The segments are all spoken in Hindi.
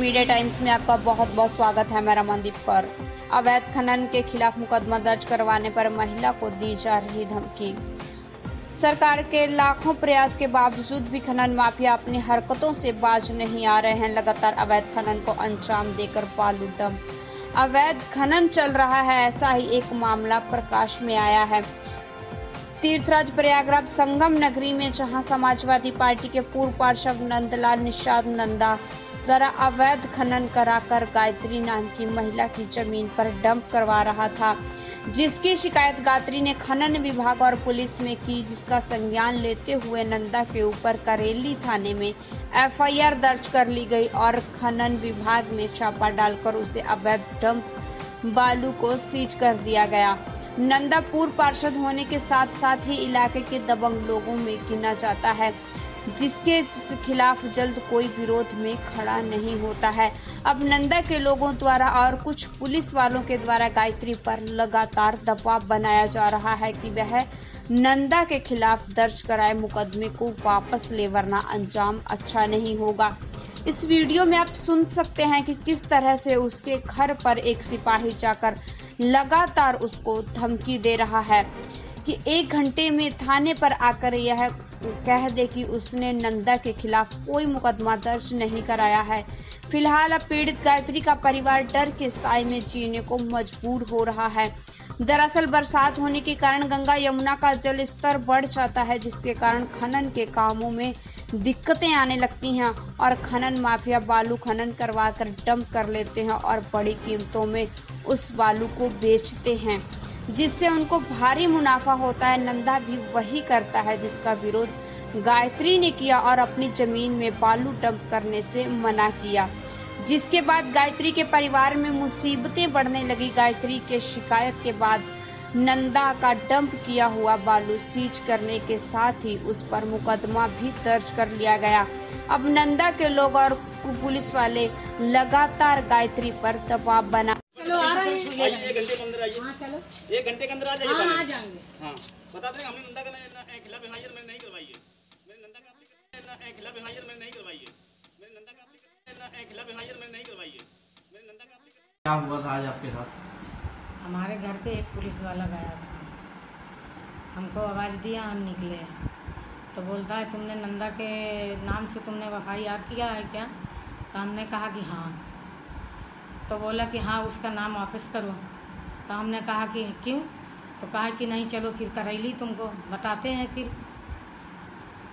मीडिया टाइम्स में आपका बहुत बहुत स्वागत है। मैं रमनदीप कौर। अवैध खनन के खिलाफ मुकदमा दर्ज करवाने पर महिला को दी जा रही धमकी। सरकार के लाखों प्रयास के बावजूद भी खनन माफिया अपनी हरकतों से बाज नहीं आ रहे हैं। लगातार अवैध खनन को अंजाम देकर बालू डंप अवैध खनन चल रहा है। ऐसा ही एक मामला प्रकाश में आया है तीर्थराज प्रयागराज संगम नगरी में, जहां समाजवादी पार्टी के पूर्व पार्षद नंदलाल निषाद नंदा द्वारा अवैध खनन कराकर गायत्री नाम की महिला की जमीन पर डंप करवा रहा था, जिसकी शिकायत गायत्री ने खनन विभाग और पुलिस में की, जिसका संज्ञान लेते हुए नंदा के ऊपर करेली थाने में एफआईआर दर्ज कर ली गई और खनन विभाग में छापा डालकर उसे अवैध डंप बालू को सीज कर दिया गया। नंदा पूर्व पार्षद होने के साथ साथ ही इलाके के दबंग लोगों में गिना जाता है, जिसके खिलाफ जल्द कोई विरोध में खड़ा नहीं होता है। अब नंदा के लोगों द्वारा और कुछ पुलिस वालों के द्वारा गायत्री पर लगातार दबाव बनाया जा रहा है कि वह नंदा के खिलाफ दर्ज कराए मुकदमे को वापस ले, वरना अंजाम अच्छा नहीं होगा। इस वीडियो में आप सुन सकते हैं कि किस तरह से उसके घर पर एक सिपाही जाकर लगातार उसको धमकी दे रहा है कि 1 घंटे में थाने पर आकर यह कह दे कि उसने नंदा के खिलाफ कोई मुकदमा दर्ज नहीं कराया है। फिलहाल अब पीड़ित गायत्री का परिवार डर के साए में जीने को मजबूर हो रहा है। दरअसल बरसात होने के कारण गंगा यमुना का जल स्तर बढ़ जाता है, जिसके कारण खनन के कामों में दिक्कतें आने लगती हैं और खनन माफिया बालू खनन करवा कर डंप कर लेते हैं और बड़ी कीमतों में उस बालू को बेचते हैं, जिससे उनको भारी मुनाफा होता है। नंदा भी वही करता है जिसका विरोध गायत्री ने किया और अपनी जमीन में बालू डंप करने से मना किया, जिसके बाद गायत्री के परिवार में मुसीबतें बढ़ने लगी। गायत्री के शिकायत के बाद नंदा का डंप किया हुआ बालू सीज करने के साथ ही उस पर मुकदमा भी दर्ज कर लिया गया। अब नंदा के लोग और पुलिस वाले लगातार गायत्री पर दबाव बना। चलो आ रहे हैं, 1 घंटे के अंदर आइए। हाँ चलो 1 घंटे के अंदर आ जाइए। हाँ आ जाएंगे। हाँ बता दें, हमने नंदा का खिलाफ एफआईआर मैंने नहीं करवाई है। मेरे नंदा का खिलाफ एफआईआर मैंने नहीं करवाई है। मेरे नंदा का खिलाफ एफआईआर मैंने नहीं करवाई है। मेरे नंदा का क्या हुआ था आज आपके साथ? हमारे घर पे एक पुलिस वाला गया था, हमको आवाज़ दिया, हम निकले तो बोलता है तुमने नंदा के नाम से तुमने एफआईआर किया है क्या? तो हमने कहा कि हाँ। तो बोला कि हाँ उसका नाम वापस करो। तो हमने कहा कि क्यों? तो कहा कि नहीं चलो फिर करेली तुमको बताते हैं फिर।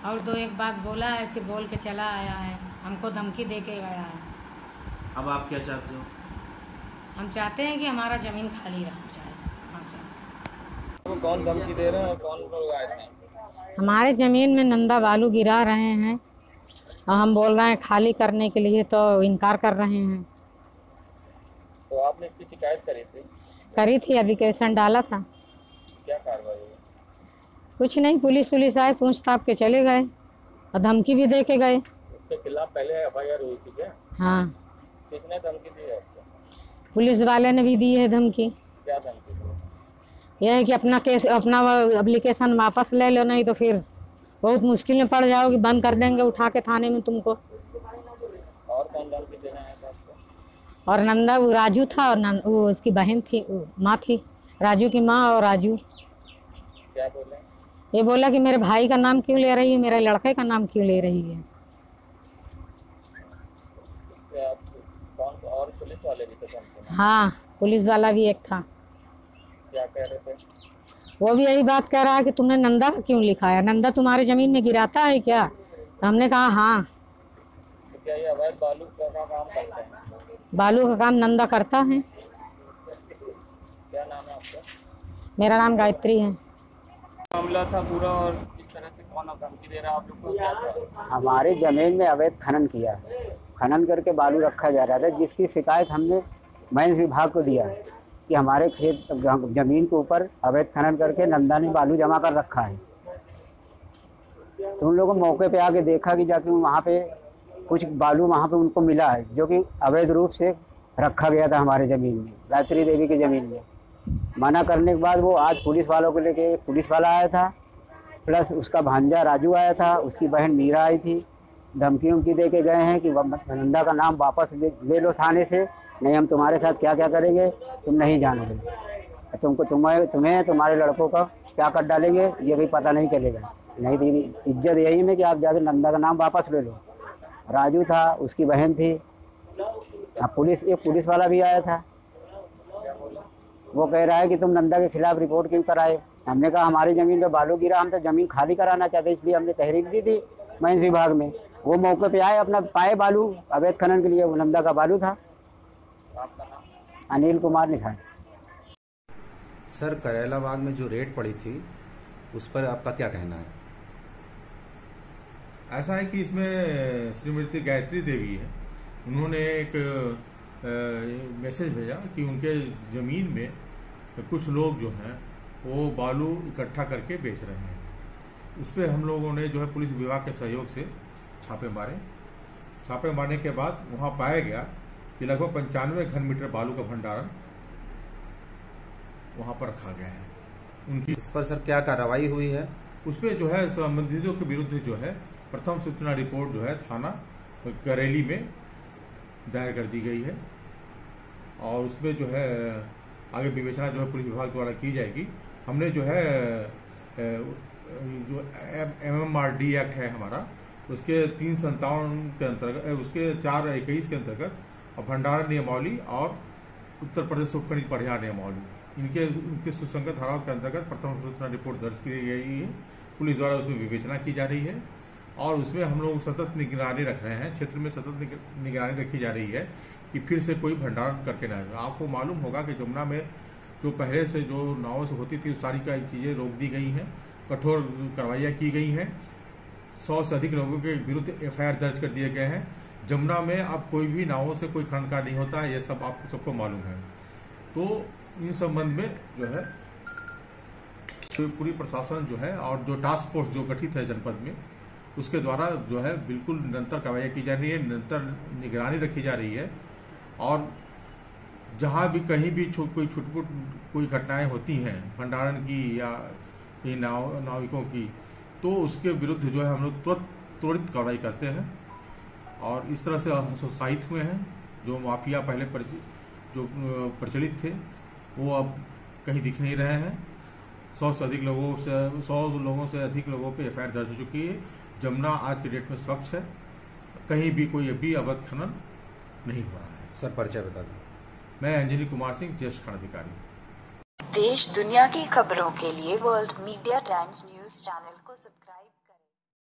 और 2-1 बात बोला है, फिर बोल के चला आया है, हमको धमकी दे के गया है। अब आप क्या चाहते हो? हम चाहते हैं कि हमारा ज़मीन खाली रह जाए वहाँ से। तो कौन धमकी दे रहे हैं, कौन लोग आए थे? हमारे ज़मीन में नंदा बालू गिरा रहे हैं और हम बोल रहे हैं खाली करने के लिए, तो इनकार कर रहे हैं। तो आपने इसकी शिकायत करी थी? करी थी, एप्लीकेशन डाला था। क्या कार्रवाई हुई? कुछ नहीं, पुलिस आए, पूछताछ के चले गए और धमकी भी दे के गए। उसके खिलाफ पहले एफआईआर हुई थी क्या? हाँ। किसने धमकी दी है आपको? पुलिस वाले ने भी दी है धमकी। क्या धमकी दी? यह है कि अपना एप्लीकेशन वापस ले लो, नहीं तो फिर बहुत मुश्किल में पड़ जाओगी, बंद कर देंगे उठा के थाने में तुमको। और कौन धमकी दे रहे हैं आपको? और नंदा वो राजू था और वो उसकी बहन थी, माँ थी, राजू की माँ और राजू। क्या बोले? ये बोला कि मेरे भाई का नाम क्यों ले रही है, मेरे लड़के का नाम क्यों ले रही है। कौन और पुलिस वाले भी थे धमकी? हाँ पुलिस वाला भी एक था। क्या कह रहे थे? वो भी यही बात कह रहा है कि तुमने नंदा का क्यों लिखा है, नंदा तुम्हारी ज़मीन में गिराता है क्या? तो हमने कहा हाँ। तो क्या ये अवैध बालू का काम करते हैं? बालू का काम नंदा करता है। क्या नाम है आपका? मेरा नाम गायत्री है। मामला था पूरा और किस तरह से कौन धमकी दे रहा है आप लोग को? क्या था? हमारे ज़मीन में अवैध खनन किया, खनन करके बालू रखा जा रहा था, जिसकी शिकायत हमने माइंस विभाग को दिया कि हमारे खेत ज़मीन के ऊपर अवैध खनन करके नंदा ने बालू जमा कर रखा है। तो उन लोगों मौके पे आके देखा कि जाके वहाँ पे कुछ बालू वहाँ पे उनको मिला है, जो कि अवैध रूप से रखा गया था हमारे ज़मीन में, गायत्री देवी की ज़मीन में। मना करने के बाद वो आज पुलिस वालों को लेके पुलिस वाला आया था, प्लस उसका भांजा राजू आया था, उसकी बहन मीरा आई थी, धमकी उमकी दे के गए हैं कि नंदा का नाम वापस ले लो थाने से, नहीं हम तुम्हारे साथ क्या क्या करेंगे तुम नहीं जानोगे, तुम्हें तुम्हारे लड़कों का क्या कर डालेंगे ये भी पता नहीं चलेगा। नहीं दीदी, इज्जत यही में कि आप जाके नंदा का नाम वापस ले लो। राजू था, उसकी बहन थी, अब एक पुलिस वाला भी आया था, वो कह रहा है कि तुम नंदा के खिलाफ रिपोर्ट क्यों कराए। हमने कहा हमारी ज़मीन पे बालू गिरा, हम तो ज़मीन खाली कराना चाहते, इसलिए हमने तहरीर दी थी माइंस विभाग में। वो मौके पे आए, अपना पाए बालू अवैध खनन के लिए, वो नंदा का बालू था। अनिल कुमार निशान। सर, करेलाबाग में जो रेड पड़ी थी उस पर आपका क्या कहना है? ऐसा है कि इसमें श्रीमती गायत्री देवी है, उन्होंने एक मैसेज भेजा कि उनके ज़मीन में कुछ लोग जो हैं वो बालू इकट्ठा करके बेच रहे हैं। उस पर हम लोगों ने जो है पुलिस विभाग के सहयोग से छापे मारे। छापे मारने के बाद वहां पाया गया कि लगभग 95 घन मीटर बालू का भंडारण वहां पर रखा गया है। उनकी इस पर सर क्या कार्रवाई हुई है? उसमें जो है संबंधितों के विरुद्ध जो है प्रथम सूचना रिपोर्ट जो है थाना करेली में दायर कर दी गई है और उसमें जो है आगे विवेचना जो है पुलिस विभाग द्वारा की जाएगी। हमने जो है जो MMRD एक्ट है हमारा, उसके 357 के अंतर्गत, उसके 421 के अंतर्गत भंडारण नियमावली और उत्तर प्रदेश उपखनिज बढ़िया नियमावली, इनके सुसंगत धाराओं के अंतर्गत प्रथम सूचना रिपोर्ट दर्ज की गई है। पुलिस द्वारा उसमें विवेचना की जा रही है और उसमें हम लोग सतत निगरानी रख रहे हैं। क्षेत्र में सतत निगरानी रखी जा रही है कि फिर से कोई भंडारण करके ना आए। आपको मालूम होगा कि जमुना में जो पहले से जो नावों से होती थी सारी का चीजें रोक दी गई हैं, कठोर कार्रवाइयां की गई हैं, 100 से अधिक लोगों के विरुद्ध FIR दर्ज कर दिए गए हैं। जमुना में अब कोई भी नावों से कोई खनन कार्य नहीं होता है, ये सब आपको सबको मालूम है। तो इन संबंध में जो है तो पूरी प्रशासन जो है और जो टास्क फोर्स जो गठित है जनपद में, उसके द्वारा जो है बिल्कुल निरंतर कार्रवाई की जा रही है, निरंतर निगरानी रखी जा रही है और जहां भी कहीं भी कोई छुटपुट कोई घटनाएं होती हैं भंडारण की या कहीं नाविकों की, तो उसके विरुद्ध जो है हम लोग त्वरित कार्रवाई करते हैं और इस तरह से हतोत्साहित हुए हैं। जो माफिया पहले जो प्रचलित थे वो अब कहीं दिख नहीं रहे हैं। 100 लोगों से अधिक लोगों पे FIR दर्ज हो चुकी है। जमुना आज के डेट में स्वच्छ है, कहीं भी कोई अभी अवैध खनन नहीं हो रहा है। सर, परिचय बता दें। मैं अंजनी कुमार सिंह, ज्येष्ठ खंडाधिकारी। देश दुनिया की खबरों के लिए world media times news channel को सब्सक्राइब